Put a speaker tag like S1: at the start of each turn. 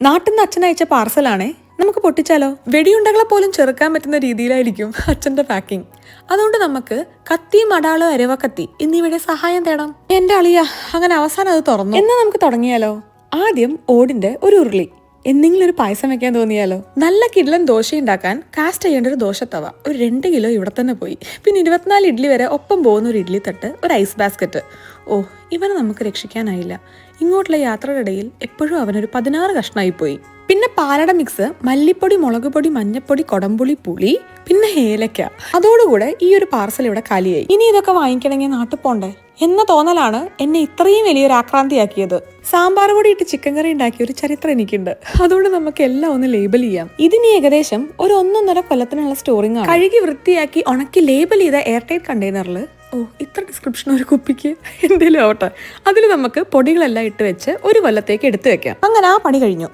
S1: നാട്ടിൽ നിന്ന് അച്ഛൻ അയച്ച പാർസലാണേ, നമുക്ക് പൊട്ടിച്ചാലോ? വെടിയുണ്ടകളെ പോലും ചെറുക്കാൻ പറ്റുന്ന രീതിയിലായിരിക്കും അച്ഛന്റെ പാക്കിംഗ്. അതുകൊണ്ട് നമുക്ക് കത്തി, മടാള്, അരവക്കത്തി എന്നിവയുടെ സഹായം തേടാം. എന്റെ അളിയ അങ്ങനെ അവസാനം അത് തുറന്നു. എന്നാ നമുക്ക് തുടങ്ങിയാലോ? ആദ്യം ഓടിന്റെ ഒരു ഉരുളി. എന്തെങ്കിലും ഒരു പായസം വെക്കാൻ തോന്നിയാലോ? നല്ല കിടിലൻ ദോശ ഉണ്ടാക്കാൻ കാസ്റ്റ് ചെയ്യേണ്ട ഒരു ദോശത്തവ ഒരു 2 കിലോ ഇവിടെ തന്നെ പോയി. പിന്നെ 24 ഇഡ്ഡലി വരെ ഒപ്പം പോകുന്ന ഒരു ഇഡ്ഡലി തട്ട്, ഒരു ഐസ് ബാസ്ക്കറ്റ്. ഓ, ഇവനെ നമുക്ക് രക്ഷിക്കാനായില്ല. ഇങ്ങോട്ടുള്ള യാത്രയുടെ ഇടയിൽ എപ്പോഴും അവനൊരു 16 കഷ്ണമായി പോയി. പിന്നെ പാലട മിക്സ്, മല്ലിപ്പൊടി, മുളക് പൊടി, മഞ്ഞപ്പൊടി, കൊടംപുളി, പുളി, പിന്നെ ഏലക്ക. അതോടുകൂടെ ഈ ഒരു പാർസൽ ഇവിടെ കാലിയായി. ഇനി ഇതൊക്കെ വാങ്ങിക്കണമെങ്കിൽ നാട്ടിൽ പോണ്ടേ എന്ന തോന്നലാണ് എന്നെ ഇത്രയും വലിയൊരു ആക്രാന്തിയാക്കിയത്. സാമ്പാർ പൊടി ഇട്ട് ചിക്കൻ കറി ഉണ്ടാക്കിയ ഒരു ചരിത്രം എനിക്കുണ്ട്. അതുകൊണ്ട് നമുക്ക് എല്ലാം ഒന്ന് ലേബൽ ചെയ്യാം. ഇതിന് ഏകദേശം ഒരു 1.5 കൊല്ലത്തിനുള്ള സ്റ്റോറിംഗ് ആണ്. കഴുകി വൃത്തിയാക്കി ഉണക്കി ലേബൽ ചെയ്ത എയർ ടൈറ്റ് കണ്ടെയ്നറിൽ, ഓ ഇത്ര ഡിസ്ക്രിപ്ഷൻ ഒരു കുപ്പിക്ക് എന്തേലും ആവട്ടെ, അതിൽ നമുക്ക് പൊടികളെല്ലാം ഇട്ട് വെച്ച് 1 കൊല്ലത്തേക്ക് എടുത്തു വെക്കാം. അങ്ങനെ ആ പണി കഴിഞ്ഞു.